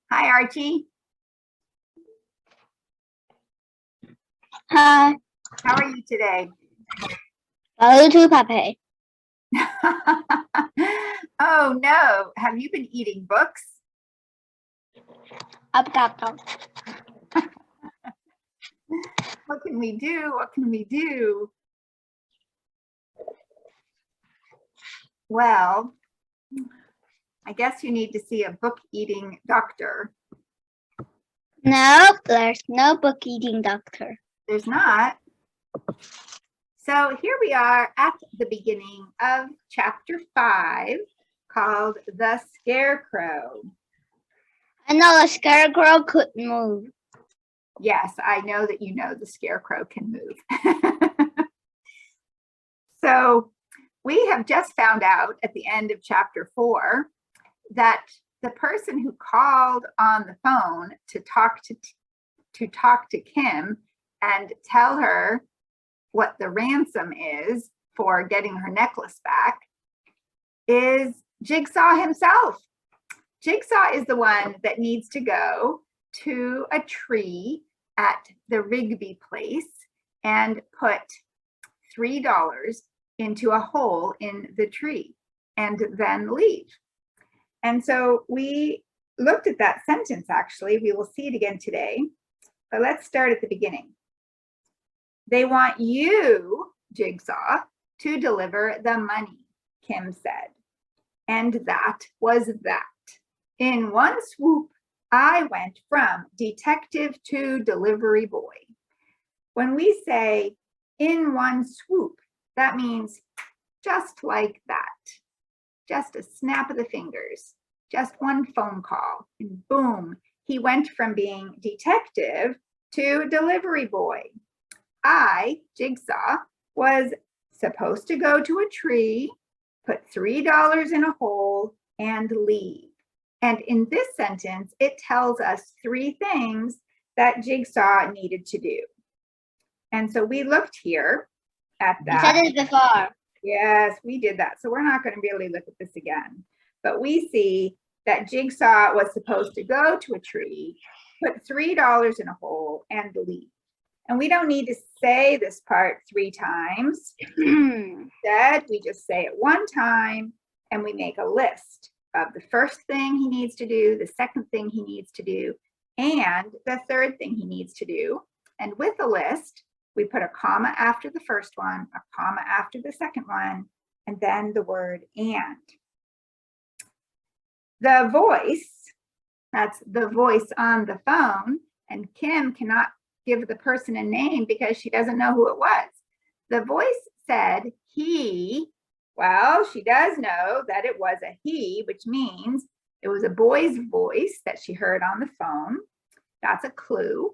Hi, Archie. Hi, How are you today? hello to Pepe. Oh no, have you been eating books? Up, up, up. What can we do? What can we do? Well, I guess you need to see a book eating doctor. No, there's no book eating doctor. There's not. So here we are at the beginning of chapter 5 called The Scarecrow. I know the Scarecrow couldn't move. Yes, I know that you know the Scarecrow can move. So we have just found out at the end of chapter 4 that the person who called on the phone to talk to Kim and tell her what the ransom is for getting her necklace back is Jigsaw himself. Jigsaw is the one that needs to go to a tree at the Rigby place and put $3 into a hole in the tree and then leave. And so we looked at that sentence, actually. We will see it again today, but let's start at the beginning. They want you, Jigsaw, to deliver the money, Kim said. And that was that. In one swoop, I went from detective to delivery boy. When we say in one swoop, that means just like that. Just a snap of the fingers, just one phone call, and boom, he went from being detective to delivery boy. I, Jigsaw, was supposed to go to a tree, put $3 in a hole, and leave. And in this sentence, it tells us 3 things that Jigsaw needed to do. And so we looked here at that. You said it before. Yes, we did that. So we're not going to really look at this again. But we see that Jigsaw was supposed to go to a tree, put $3 in a hole, and leave. And we don't need to say this part 3 times. Instead, we just say it one time and we make a list of the first thing he needs to do, the second thing he needs to do, and the third thing he needs to do. And with a list, we put a comma after the first one, a comma after the second one, and then the word and. The voice, that's the voice on the phone, and Kim cannot give the person a name because she doesn't know who it was. The voice said he. Well, she does know that it was a he, which means it was a boy's voice that she heard on the phone. That's a clue.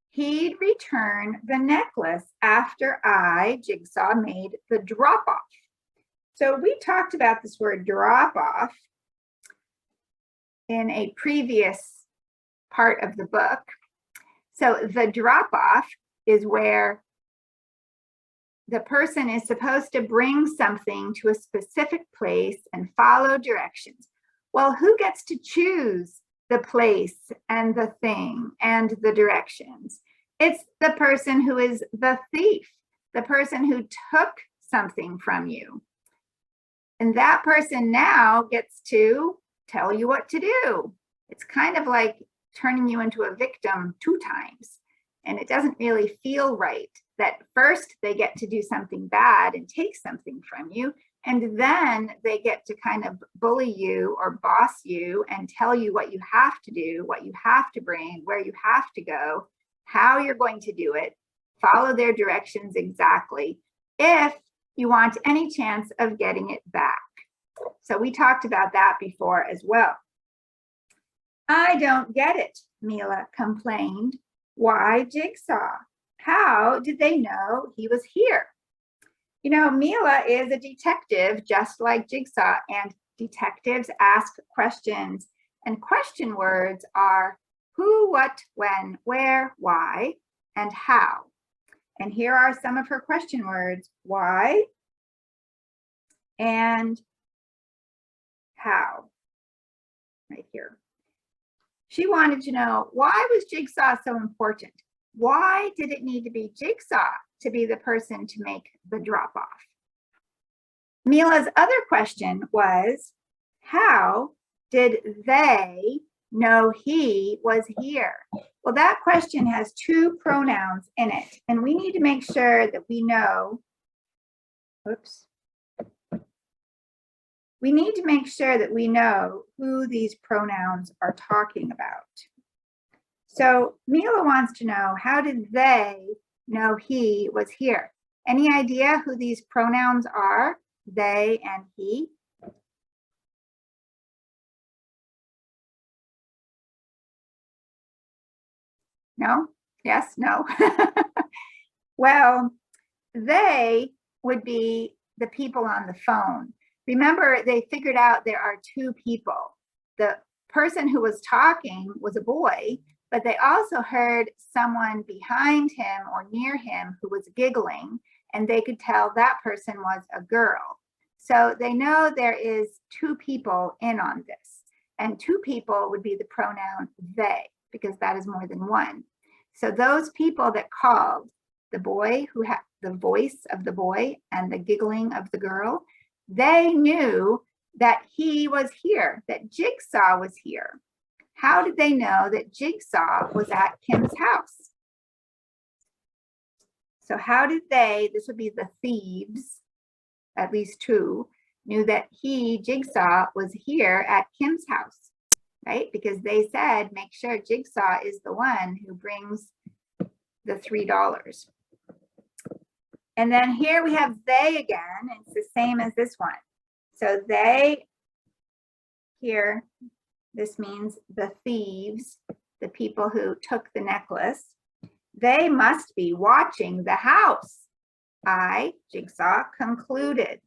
He'd return the necklace after I, Jigsaw, made the drop off. So we talked about this word drop off in a previous part of the book. So the drop off is where the person is supposed to bring something to a specific place and follow directions. Well, who gets to choose the place and the thing and the directions? It's the person who is the thief, the person who took something from you. And that person now gets to tell you what to do. It's kind of like turning you into a victim 2 times. And it doesn't really feel right that first they get to do something bad and take something from you, and then they get to kind of bully you or boss you and tell you what you have to do, what you have to bring, where you have to go, how you're going to do it, follow their directions exactly, if you want any chance of getting it back. So we talked about that before as well. I don't get it, Mila complained. Why Jigsaw? How did they know he was here? You know, Mila is a detective just like Jigsaw, and detectives ask questions, and question words are who, what, when, where, why, and how. And here are some of her question words: why and how, right here. She wanted to know, why was Jigsaw so important? Why did it need to be Jigsaw to be the person to make the drop off? Mila's other question was, how did they know he was here? Well, that question has two pronouns in it, and we need to make sure that we know, oops. We need to make sure that we know who these pronouns are talking about. So Mila wants to know, how did they know he was here? Any idea who these pronouns are, they and he? No? Yes? No? Well, they would be the people on the phone. Remember, they figured out there are two people. The person who was talking was a boy, but they also heard someone behind him or near him who was giggling, and they could tell that person was a girl. So they know there is two people in on this, and two people would be the pronoun they, because that is more than one. So those people that called, the boy who had the voice of the boy and the giggling of the girl, they knew that he was here, that Jigsaw was here. How did they know that Jigsaw was at Kim's house? So how did they, this would be the thieves, at least two, knew that he, Jigsaw, was here at Kim's house, right? Because they said, make sure Jigsaw is the one who brings the $3. And then here we have they again. It's the same as this one. So they, here, this means the thieves, the people who took the necklace. They must be watching the house. I, Jigsaw, concluded.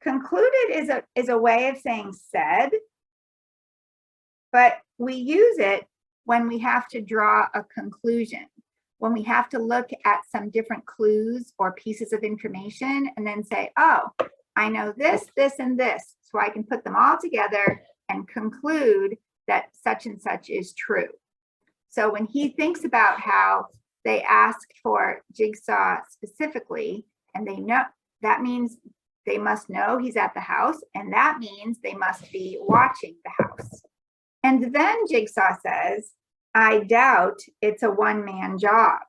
Concluded is a way of saying said, but we use it when we have to draw a conclusion, when we have to look at some different clues or pieces of information and then say, oh, I know this, this, and this, so I can put them all together and conclude that such and such is true. So when he thinks about how they asked for Jigsaw specifically, and they know, that means they must know he's at the house, and that means they must be watching the house. And then Jigsaw says, I doubt it's a one-man job.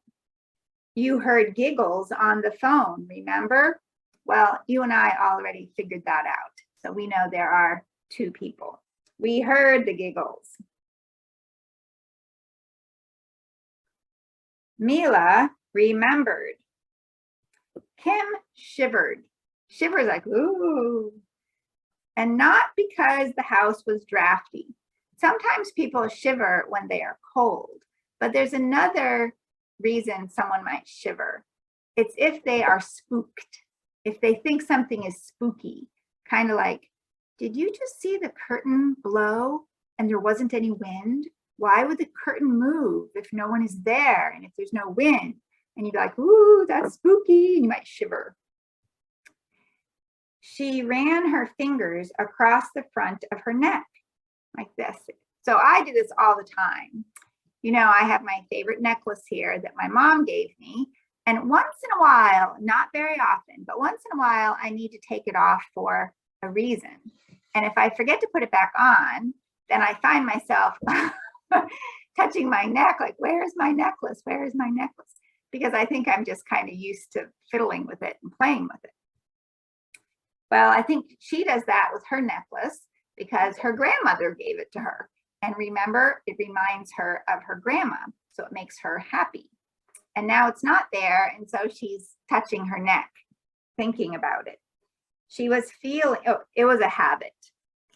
You heard Giggles on the phone, remember? Well, you and I already figured that out. So we know there are two people. We heard the giggles. Mila remembered. Kim shivered. Shiver's like, ooh. And not because the house was drafty. Sometimes people shiver when they are cold, but there's another reason someone might shiver. It's if they are spooked, if they think something is spooky, kind of like, did you just see the curtain blow and there wasn't any wind? Why would the curtain move if no one is there and if there's no wind? And you'd be like, ooh, that's spooky, and you might shiver. She ran her fingers across the front of her neck like this. So I do this all the time. You know, I have my favorite necklace here that my mom gave me. And once in a while, not very often, but once in a while, I need to take it off for a reason. And if I forget to put it back on, then I find myself touching my neck, like, where's my necklace? Where is my necklace? Because I think I'm just kind of used to fiddling with it and playing with it. Well, I think she does that with her necklace because her grandmother gave it to her. And remember, it reminds her of her grandma, so it makes her happy. And now it's not there, and so she's touching her neck, thinking about it. She was feeling, oh, it was a habit.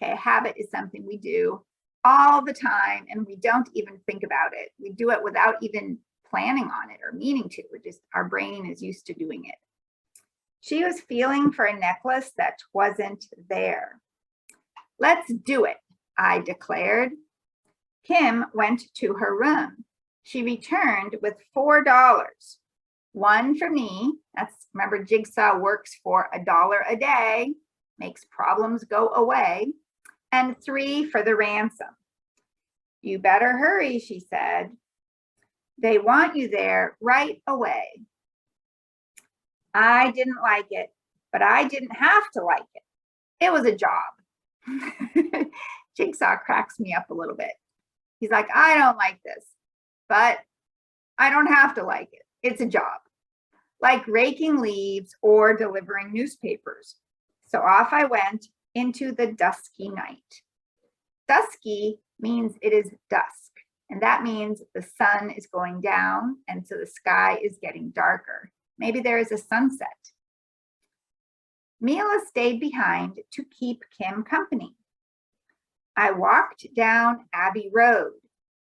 Okay, a habit is something we do all the time, and we don't even think about it. We do it without even planning on it or meaning to. We're just, our brain is used to doing it. She was feeling for a necklace that wasn't there. Let's do it, I declared. Kim went to her room. She returned with $4. One for me, that's, remember, Jigsaw works for $1 a day, makes problems go away, and 3 for the ransom. You better hurry, she said. They want you there right away. I didn't like it, but I didn't have to like it. It was a job. Jigsaw cracks me up a little bit. He's like, I don't like this, but I don't have to like it. It's a job, like raking leaves or delivering newspapers. So off I went into the dusky night. Dusky means it is dusk, and that means the sun is going down, and so the sky is getting darker. Maybe there is a sunset. Mila stayed behind to keep Kim company. I walked down Abbey Road.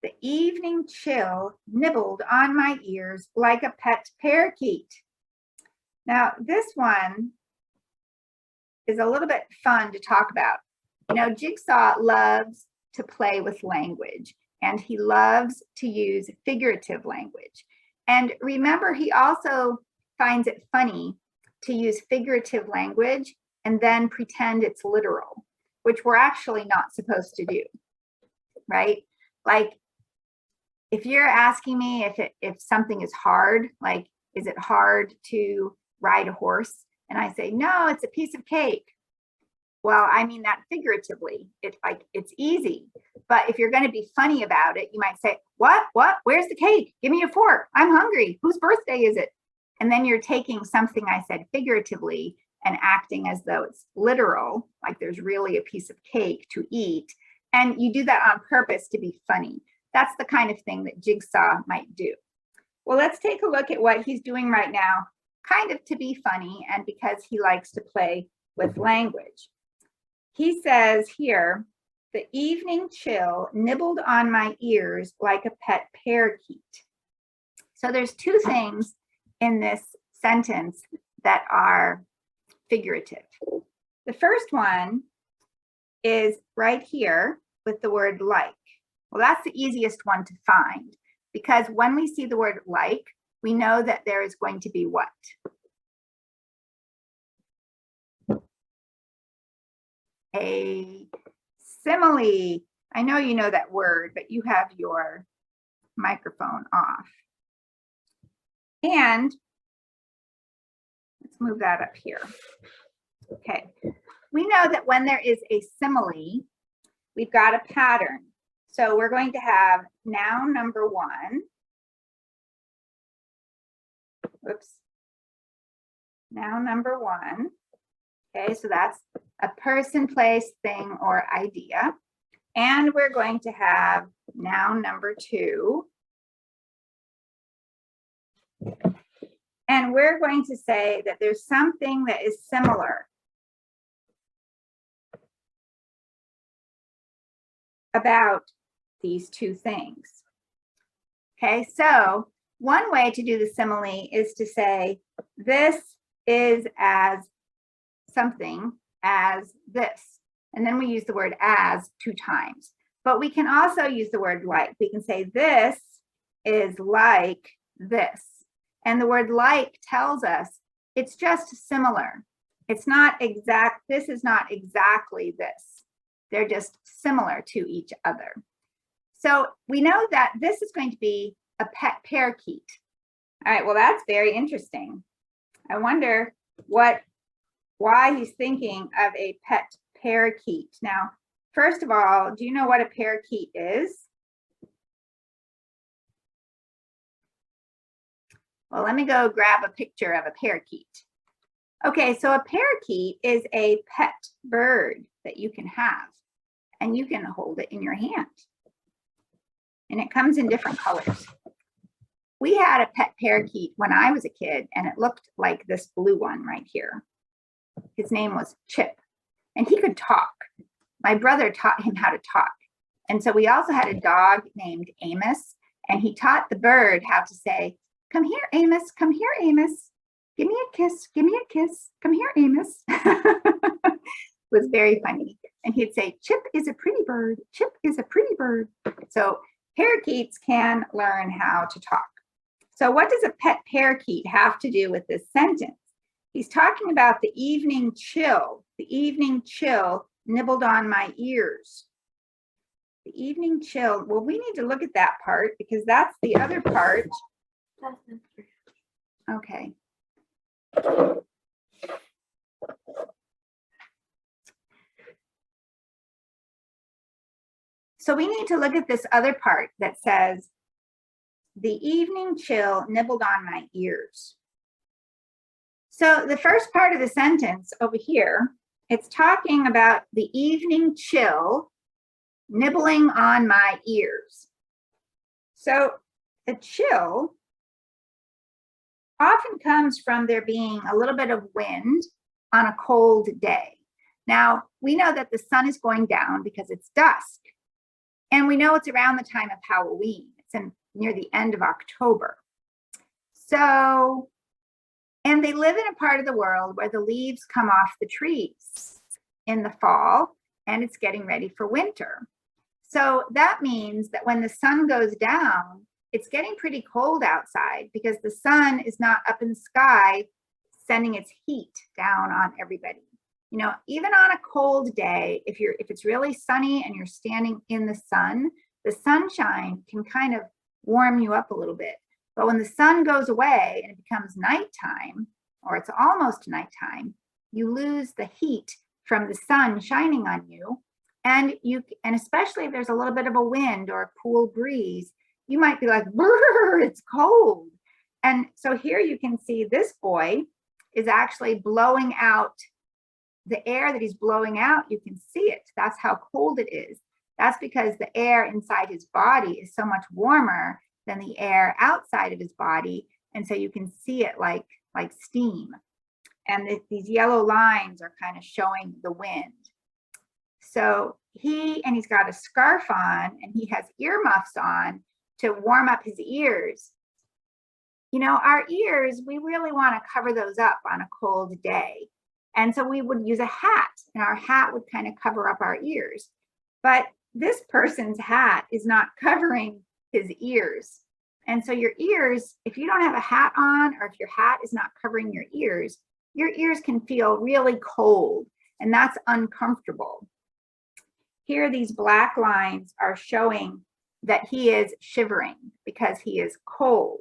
The evening chill nibbled on my ears like a pet parakeet. Now, this one is a little bit fun to talk about. You know, Jigsaw loves to play with language, and he loves to use figurative language. And remember, he also finds it funny to use figurative language and then pretend it's literal, which we're actually not supposed to do, right? Like, if you're asking me if something is hard, like, is it hard to ride a horse? And I say, no, it's a piece of cake. Well, I mean that figuratively. It's easy. But if you're going to be funny about it, you might say, what? Where's the cake? Give me a fork. I'm hungry. Whose birthday is it? And then you're taking something I said figuratively and acting as though it's literal, like there's really a piece of cake to eat. And you do that on purpose to be funny. That's the kind of thing that Jigsaw might do. Well, let's take a look at what he's doing right now, kind of to be funny and because he likes to play with language. He says here, the evening chill nibbled on my ears like a pet parakeet. So there's two things in this sentence that are figurative. The first one is right here with the word like. Well, that's the easiest one to find because when we see the word like, we know that there is going to be what? A simile. I know you know that word, but you have your microphone off. And let's move that up here. Okay. We know that when there is a simile, we've got a pattern. So we're going to have noun number one. Oops. Noun number one. Okay, so that's a person, place, thing, or idea. And we're going to have noun number two. And we're going to say that there's something that is similar about these two things. Okay, so one way to do the simile is to say this is as something as this. And then we use the word as 2 times. But we can also use the word like. We can say this is like this. And the word like tells us it's just similar. It's not exact. This is not exactly this. They're just similar to each other. So we know that this is going to be a pet parakeet. All right, well, that's very interesting. I wonder why he's thinking of a pet parakeet. Now, first of all, do you know what a parakeet is? Well, let me go grab a picture of a parakeet. Okay, so a parakeet is a pet bird that you can have, and you can hold it in your hand. And it comes in different colors. We had a pet parakeet when I was a kid, and it looked like this blue one right here. His name was Chip, and he could talk. My brother taught him how to talk. And so we also had a dog named Amos, and he taught the bird how to say, come here, Amos, come here, Amos. Give me a kiss, give me a kiss. Come here, Amos. It was very funny. And he'd say, Chip is a pretty bird. Chip is a pretty bird. So parakeets can learn how to talk. So what does a pet parakeet have to do with this sentence? He's talking about the evening chill. The evening chill nibbled on my ears. The evening chill. Well, we need to look at that part because that's the other part. Okay. So we need to look at this other part that says, the evening chill nibbled on my ears. So the first part of the sentence over here, it's talking about the evening chill nibbling on my ears. So the chill often comes from there being a little bit of wind on a cold day. Now, we know that the sun is going down because it's dusk. And we know it's around the time of Halloween. It's near the end of October. So, and they live in a part of the world where the leaves come off the trees in the fall and it's getting ready for winter. So that means that when the sun goes down, it's getting pretty cold outside because the sun is not up in the sky sending its heat down on everybody. You know, even on a cold day, if it's really sunny and you're standing in the sunshine can kind of warm you up a little bit. But when the sun goes away and it becomes nighttime, or it's almost nighttime, you lose the heat from the sun shining on you. And especially if there's a little bit of a wind or a cool breeze, you might be like, brr, it's cold. And so here you can see this boy is actually blowing out the air that he's blowing out. You can see it. That's how cold it is. That's because the air inside his body is so much warmer than the air outside of his body. And so you can see it like steam. And these yellow lines are kind of showing the wind. So he's got a scarf on and he has earmuffs on to warm up his ears. You know, our ears, we really want to cover those up on a cold day. And so we would use a hat, and our hat would kind of cover up our ears. But this person's hat is not covering his ears. And so your ears, if you don't have a hat on, or if your hat is not covering your ears can feel really cold, and that's uncomfortable. Here, these black lines are showing that he is shivering because he is cold.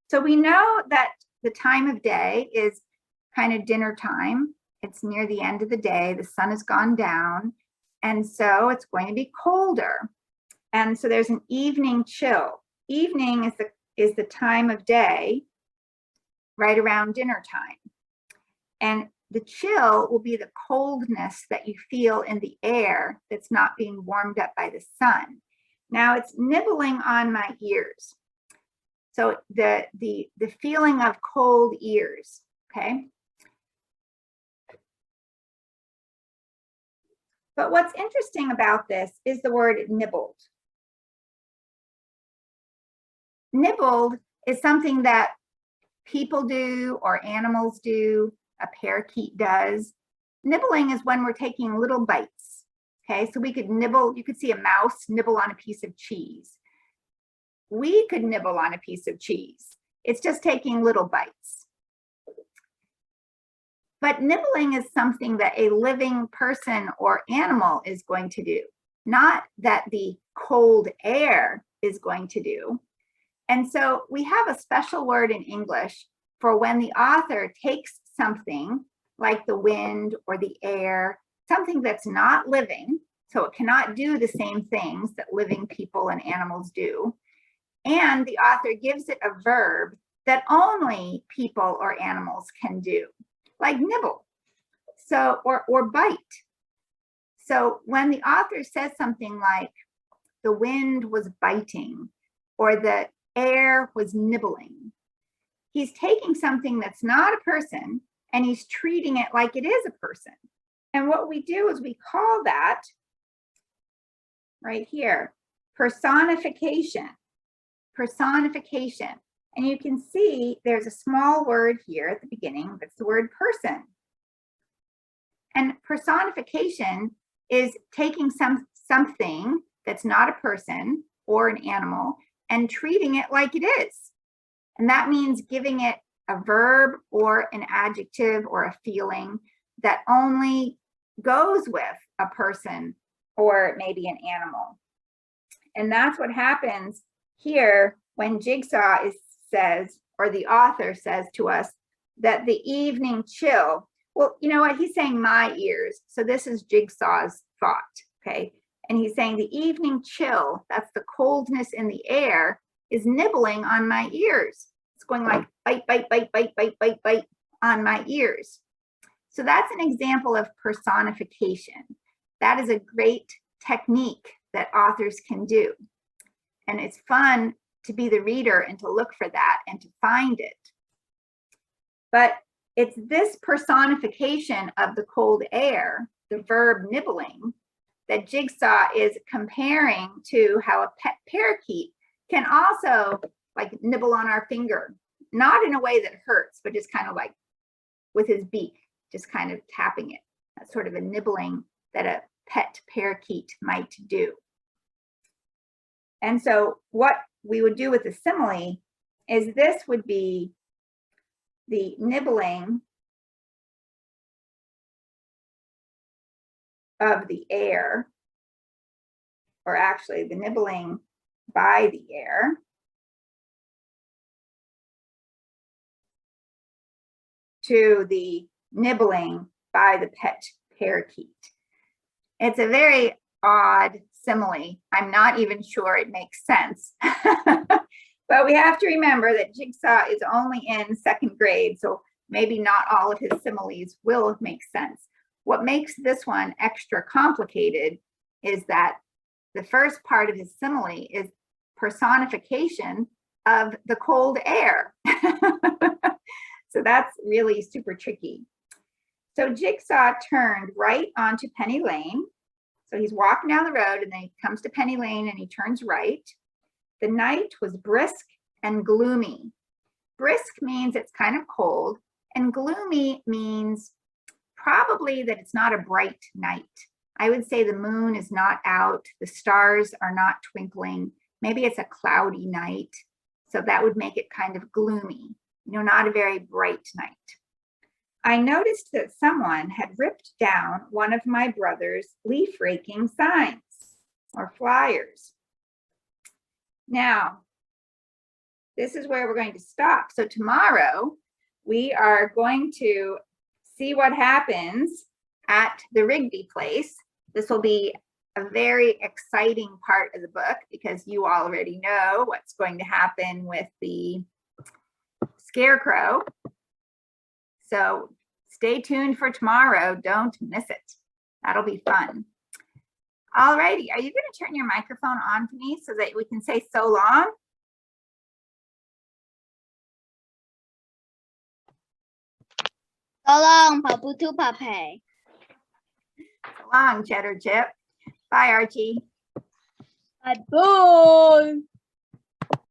So we know that the time of day is kind of dinner time. It's near the end of the day. The sun has gone down. And so it's going to be colder. And so there's an evening chill. Evening is the time of day right around dinner time. And the chill will be the coldness that you feel in the air that's not being warmed up by the sun. Now it's nibbling on my ears. So the feeling of cold ears, okay? But what's interesting about this is the word nibbled. Nibbled is something that people do or animals do, a parakeet does. Nibbling is when we're taking little bites, okay? So we could nibble, you could see a mouse nibble on a piece of cheese. We could nibble on a piece of cheese. It's just taking little bites. But nibbling is something that a living person or animal is going to do, not that the cold air is going to do. And so we have a special word in English for when the author takes something like the wind or the air, something that's not living, so it cannot do the same things that living people and animals do. And the author gives it a verb that only people or animals can do, like nibble, so or bite. So when the author says something like the wind was biting or the air was nibbling, he's taking something that's not a person and he's treating it like it is a person. And what we do is we call that right here personification. Personification. And you can see there's a small word here at the beginning, that's the word person. And personification is taking something that's not a person or an animal and treating it like it is. And that means giving it a verb or an adjective or a feeling that only goes with a person or maybe an animal. And that's what happens here when Jigsaw says, or the author says to us, that the evening chill, well, you know what, he's saying my ears. So this is Jigsaw's thought, okay? And he's saying the evening chill, that's the coldness in the air, is nibbling on my ears. It's going like bite, bite, bite, bite, bite, bite, bite on my ears. So that's an example of personification. That is a great technique that authors can do. And it's fun to be the reader and to look for that and to find it. But it's this personification of the cold air, the verb nibbling, that Jigsaw is comparing to how a pet parakeet can also like nibble on our finger, not in a way that hurts, but just kind of like with his beak, just kind of tapping it. That's sort of a nibbling that a pet parakeet might do. And so what we would do with the simile is this would be the nibbling of the air, or actually the nibbling by the air, to the nibbling by the pet parakeet. It's a very odd simile. I'm not even sure it makes sense. But we have to remember that Jigsaw is only in second grade, so maybe not all of his similes will make sense. What makes this one extra complicated is that the first part of his simile is personification of the cold air. So that's really super tricky. So Jigsaw turned right onto Penny Lane. So he's walking down the road and then he comes to Penny Lane and he turns right. The night was brisk and gloomy. Brisk means it's kind of cold, and gloomy means probably that it's not a bright night. I would say the moon is not out, the stars are not twinkling. Maybe it's a cloudy night. So that would make it kind of gloomy, not a very bright night. I noticed that someone had ripped down one of my brother's leaf raking signs or flyers. Now, this is where we're going to stop. So tomorrow we are going to see what happens at the Rigby place. This will be a very exciting part of the book because you already know what's going to happen with the Scarecrow. So stay tuned for tomorrow. Don't miss it. That'll be fun. All righty. Are you going to turn your microphone on for me so that we can say so long? So long, Paputu Pape. So long, Cheddar Chip. Bye, Archie. Bye.